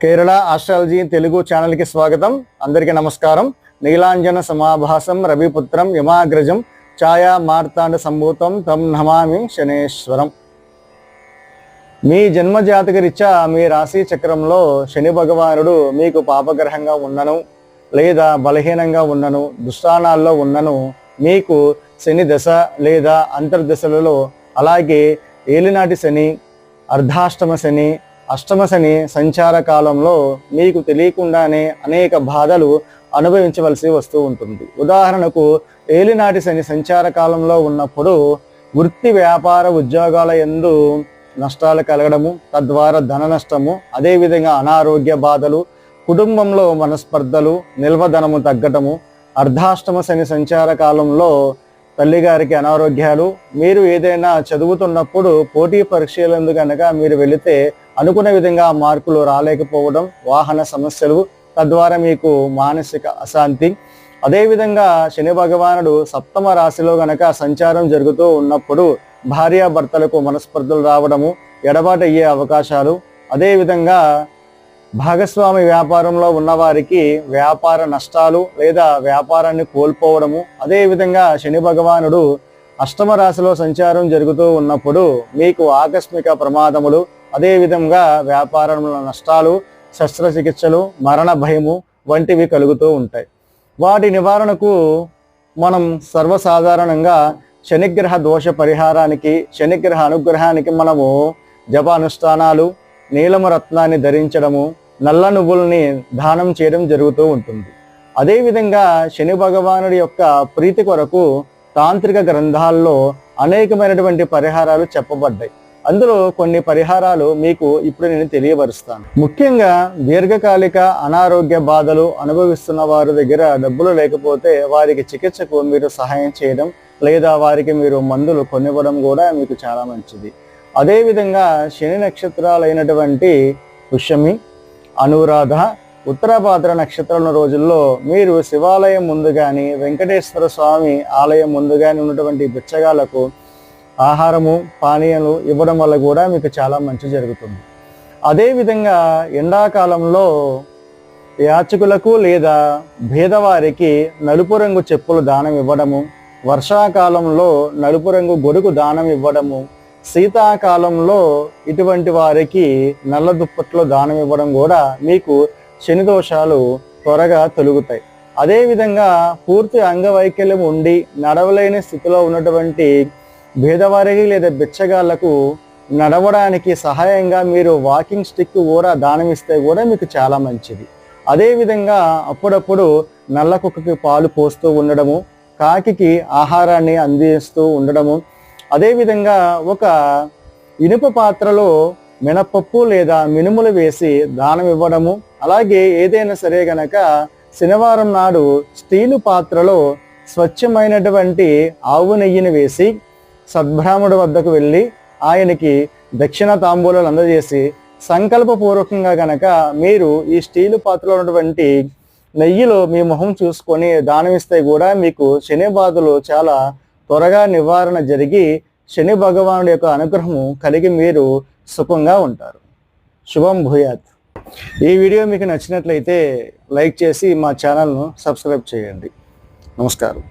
Kerala astrology Telugu ఛానల్కి స్వాగతం. అందరికీ నమస్కారం. నీలాంజన సమాభాసం రవిపుత్రం యమాగ్రజం ఛాయా మార్తాండ సంభూతం తం నమామి శనేశ్వరం. మీ జన్మజాతక రీత్యా మీ రాశి చక్రంలో శని భగవానుడు మీకు పాపగ్రహంగా ఉన్నను లేదా బలహీనంగా ఉన్నను, దుస్థానాల్లో ఉన్నను, మీకు శని దశ లేదా అంతర్దశలలో, అలాగే ఏలినాటి శని, అర్ధాష్టమ శని, అష్టమ శని సంచార కాలంలో మీకు తెలియకుండానే అనేక బాధలు అనుభవించవలసి వస్తూ ఉంటుంది. ఉదాహరణకు ఏలినాటి శని సంచార కాలంలో ఉన్నప్పుడు వృత్తి వ్యాపార ఉద్యోగాల యందు నష్టాలు కలగడము, తద్వారా ధన నష్టము, అదేవిధంగా అనారోగ్య బాధలు, కుటుంబంలో మనస్పర్ధలు, నిల్వధనము తగ్గటము, అర్ధాష్టమ శని సంచార కాలంలో తల్లిగారికి అనారోగ్యాలు, మీరు ఏదైనా చదువుతున్నప్పుడు పోటీ పరీక్షలందు కనుక మీరు వెళితే అనుకున్న విధంగా మార్కులు రాలేకపోవడం, వాహన సమస్యలు, తద్వారా మీకు మానసిక అశాంతి. అదేవిధంగా శని భగవానుడు సప్తమ రాశిలో గనక సంచారం జరుగుతూ ఉన్నప్పుడు భార్యాభర్తలకు మనస్పర్ధలు రావడము, ఎడబాటు అయ్యే అవకాశాలు, అదేవిధంగా భాగస్వామి వ్యాపారంలో ఉన్నవారికి వ్యాపార నష్టాలు లేదా వ్యాపారాన్ని కోల్పోవడము. అదేవిధంగా శని భగవానుడు అష్టమ రాశిలో సంచారం జరుగుతూ ఉన్నప్పుడు మీకు ఆకస్మిక ప్రమాదములు, అదేవిధంగా వ్యాపారంలో నష్టాలు, శస్త్రచికిత్సలు, మరణ భయము వంటివి కలుగుతూ ఉంటాయి. వాటి నివారణకు మనం సర్వసాధారణంగా శనిగ్రహ దోష పరిహారానికి, శనిగ్రహ అనుగ్రహానికి మనము జపానుష్ఠానాలు, నీలమ రత్నాన్ని ధరించడము, నల్ల నువ్వుల్ని దానం చేయడం జరుగుతూ ఉంటుంది. అదేవిధంగా శని భగవానుడి యొక్క ప్రీతి కొరకు తాంత్రిక గ్రంథాల్లో అనేకమైనటువంటి పరిహారాలు చెప్పబడ్డాయి. అందులో కొన్ని పరిహారాలు మీకు ఇప్పుడు నేను తెలియపరుస్తాను. ముఖ్యంగా దీర్ఘకాలిక అనారోగ్య బాధలు అనుభవిస్తున్న వారి దగ్గర డబ్బులు లేకపోతే వారికి చికిత్సకు మీరు సహాయం చేయడం లేదా వారికి మీరు మందులు కొనివ్వడం కూడా మీకు చాలా మంచిది. అదేవిధంగా శని నక్షత్రాలైనటువంటి పుష్యమి, అనురాధ, ఉత్తరాభాద్ర నక్షత్రాల రోజుల్లో మీరు శివాలయం ముందు కానీ, వెంకటేశ్వర స్వామి ఆలయం ముందు కానీ ఉన్నటువంటి బిచ్చగాళ్లకు ఆహారము, పానీయాలు ఇవ్వడం వల్ల కూడా మీకు చాలా మంచి జరుగుతుంది. అదేవిధంగా ఎండాకాలంలో యాచకులకు లేదా భేదవారికి నలుపు రంగు చెప్పులు దానం ఇవ్వడము, వర్షాకాలంలో నలుపు రంగు గొడుగు దానం ఇవ్వడము, శీతాకాలంలో ఇటువంటి వారికి నల్ల దుప్పట్లో దానం ఇవ్వడం కూడా మీకు శని దోషాలు త్వరగా తొలుగుతాయి. అదేవిధంగా పూర్తి అంగవైకల్యం ఉండి నడవలేని స్థితిలో ఉన్నటువంటి భేదవారికి లేదా బిచ్చగాళ్లకు నడవడానికి సహాయంగా మీరు వాకింగ్ స్టిక్ కూడా దానం ఇస్తే కూడా మీకు చాలా మంచిది. అదేవిధంగా అప్పుడప్పుడు నల్ల కుక్కకి పాలు పోస్తూ ఉండడము, కాకికి ఆహారాన్ని అందిస్తూ ఉండడము, అదేవిధంగా ఒక ఇనుప పాత్రలో మినపప్పు లేదా మినుములు వేసి దానం ఇవ్వడము, అలాగే ఏదైనా సరే గనక శనివారం నాడు స్టీలు పాత్రలో స్వచ్ఛమైనటువంటి ఆవు నెయ్యిని వేసి సద్బ్రాహ్మణుడి వద్దకు వెళ్ళి ఆయనకి దక్షిణ తాంబూలాలు అందజేసి సంకల్పపూర్వకంగా గనక మీరు ఈ స్టీలు పాత్రలో ఉన్నటువంటి నెయ్యిలో మీ మొహం చూసుకొని దానమిస్తే కూడా మీకు శని బాధలు చాలా త్వరగా నివారణ జరిగి శని భగవానుడి యొక్క అనుగ్రహము కలిగి మీరు సుఖంగా ఉంటారు. శుభం భూయాత్. ఈ వీడియో మీకు నచ్చినట్లయితే లైక్ చేసి మా ఛానల్ను సబ్స్క్రైబ్ చేయండి. నమస్కారం.